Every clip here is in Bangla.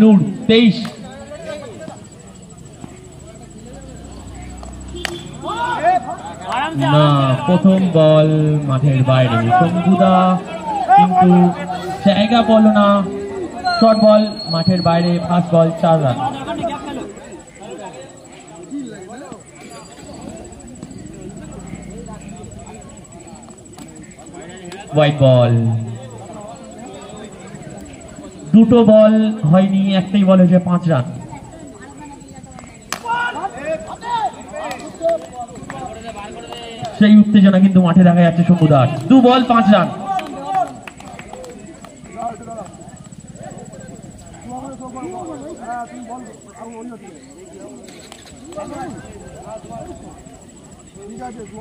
নূর 23। না, প্রথম বল মাঠের বাইরে। শম্ভুদা কিন্তু জায়গা বল না, শর্ট বল মাঠের বাইরে, ফার্স্ট বল 4 রান। হোয়াইট বল, দুটো বল হয়নি, একটাই বল হয়েছে, 5 রান। সেই উত্তেজনা কিন্তু মাঠে দেখা যাচ্ছে শম্ভুদার। 2 বল 5 রান।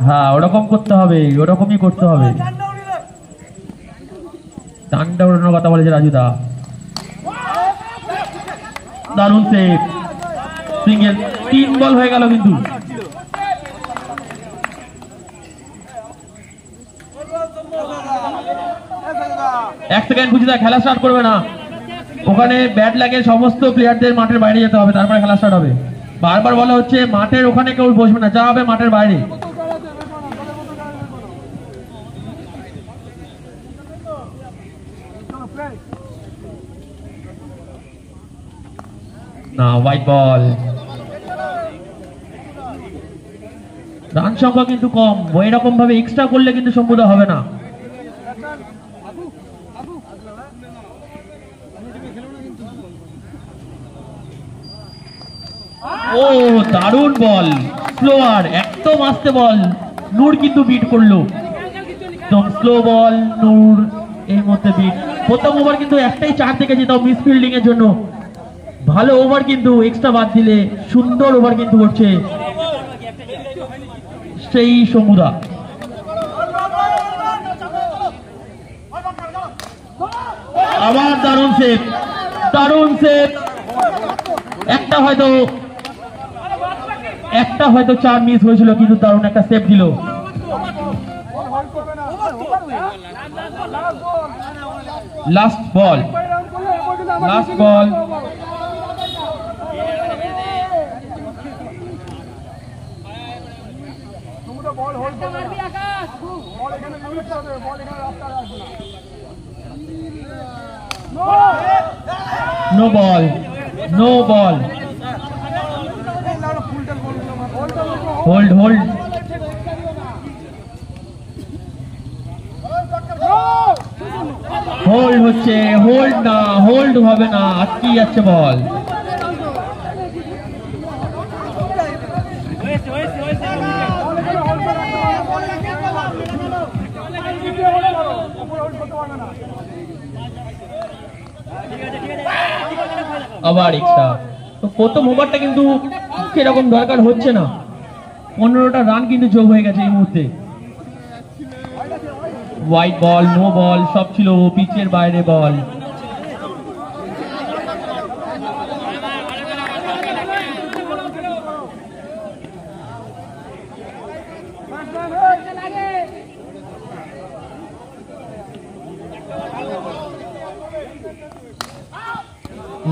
হ্যাঁ, ওরকম করতে হবে, ওরকমই করতে হবে। ডান্ডা ওড়ানোর কথা বলেছে রাজুদা। দারুণ সেভ, সিঙ্গেল। 3 বল হয়ে গেল কিন্তু। এক সেকেন্ড বুঝে দেয়, খেলা স্টার্ট করবে না। ওখানে ব্যাট লাগে, সমস্ত প্লেয়ারদের মাঠের বাইরে যেতে হবে, তারপরে খেলা স্টার্ট হবে। বারবার বলা হচ্ছে মাঠের ওখানে কেউ বসবে না, যা হবে মাঠের বাইরে। না, হোয়াইট বল। রান সংখ্যা কিন্তু কম, এরকম ভাবে এক্সট্রা করলে কিন্তু শম্ভুদা হবে না। ও দারুণ বল, স্লোয়ার, একদম আস্তে বল। নূর কিন্তু বিট করলো, একদম স্লো বল। নূর এর মধ্যে বিট। প্রথম ওভার কিন্তু একটাই 4 থেকে যেতাম মিস ফিল্ডিং এর জন্য। ভালো ওভার কিন্তু এক্সট্রা বাদ দিলে সুন্দর ওভার কিন্তু করছে সেই শম্ভুদা। আবার দারুণ সেভ, দারুণ সেভ। একটা হয়তো 4 মিস হয়েছিল, কিন্তু দারুণ একটা সেভ দিল। Last ball, last ball. No ball, no ball. Hold, hold. Hold হচ্ছে, হোল্ড না, হোল্ড হবে না, আটকে যাচ্ছে বল। আবার এক্সট্রা। তো প্রথম ওভারটা কিন্তু সেরকম দরকার হচ্ছে না। 15টা রান কিন্তু যোগ হয়ে গেছে এই মুহূর্তে। হোয়াইট বল, নো বল সব ছিল, পিচের বাইরে বল।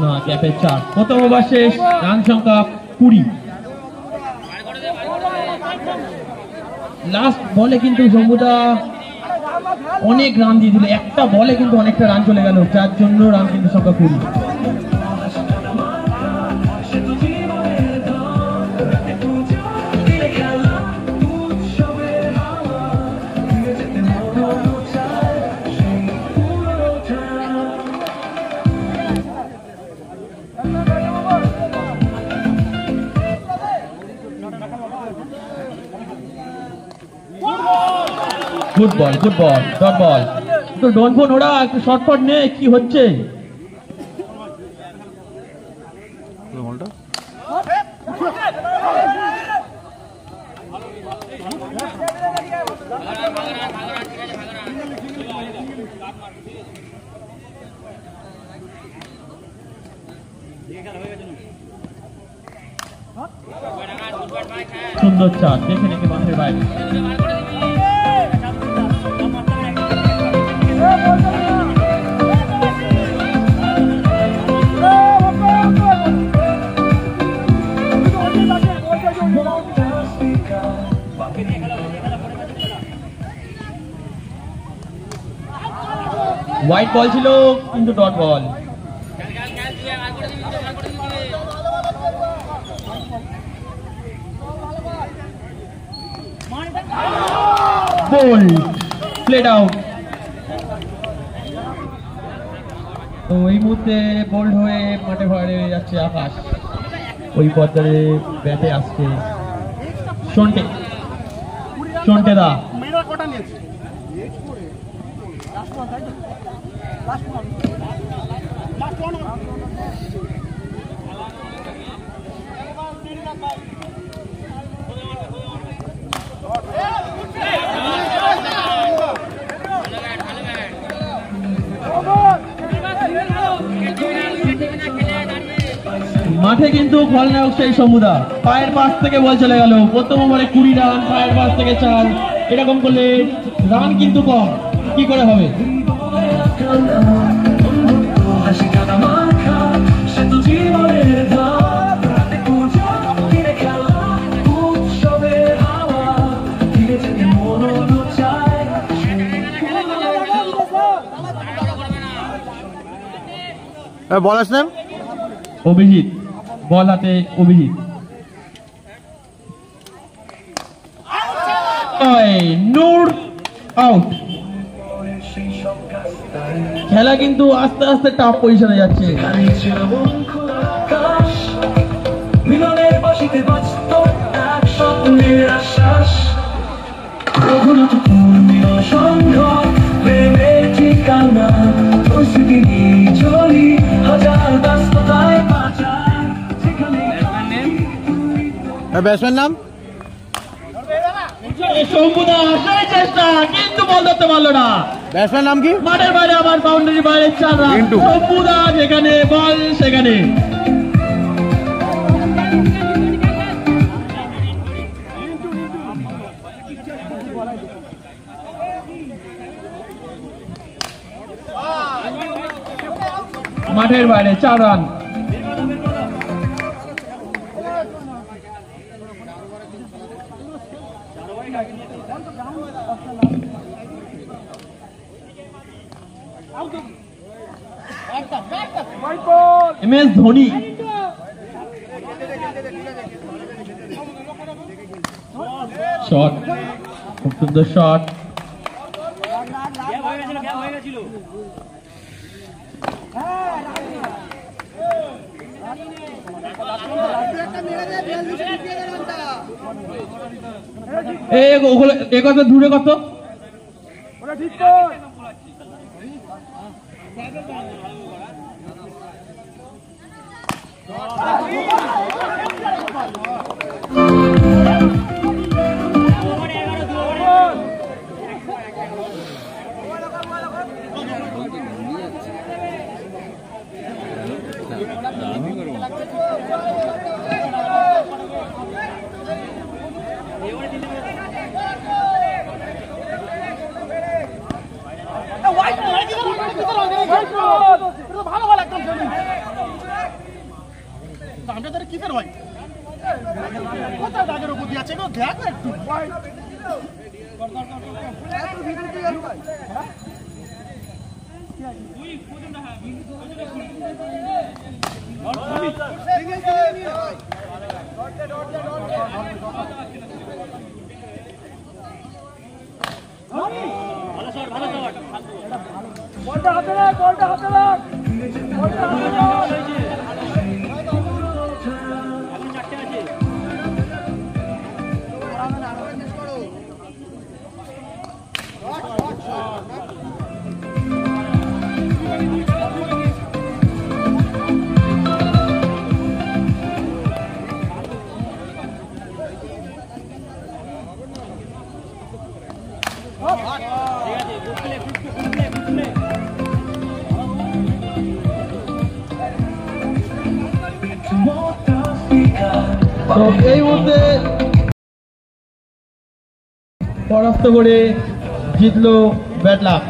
না, ক্যাপের 4। প্রথম ওভার শেষ, রান সংখ্যা 20। লাস্ট বলে কিন্তু শম্ভুদা অনেক রান দিয়ে দিল, একটা বলে কিন্তু অনেকটা রান চলে গেল, যার জন্য রান কিন্তু সংখ্যা 20। Good ball, good ball, dot ball. তো ডন ফোন ওরা একটু শর্টফট নে, কি হচ্ছে? সুন্দর চার, দেখে নাকি মাঠের বাইরে। হোয়াইট বল ছিল কিন্তু dot ball. Bowled played out. তো এই মুহূর্তে বোল্ড হয়ে মাঠে ঘরে যাচ্ছে আকাশ। ওই পথে ব্যাটে আসছে সন্টে দা। মাঠে কিন্তু খলনায়ক সেই সমুদা পায়ের পাশ থেকে বল চলে গেল। প্রথম ওভারে 20 রান, পায়ের পাশ থেকে 4। এরকম করলে রান কিন্তু কম, কি করে হবে? বলার নাম অভিজিৎ, বল হাতে অভিজিৎ। নূর আউট। খেলা কিন্তু আস্তে আস্তে টাফ পজিশনে যাচ্ছে। ব্যাটসম্যান নাম শম্ভুদা, সেই চেষ্টা কিন্তু বল ধরতে পারলো না। ব্যাটসম্যান নাম কি? মাঠের বাইরে আবার বাউন্ডারি বাইরে 4 রান। শম্ভুদা যেখানে বল সেখানে। মাঠের বাইরে 4 রান। MS ধোনি শট, খুব সুন্দর শট। এ কত দূরে কত? এই মুহূর্তে পরাস্ত করে জিতলো ব্যাটলাম।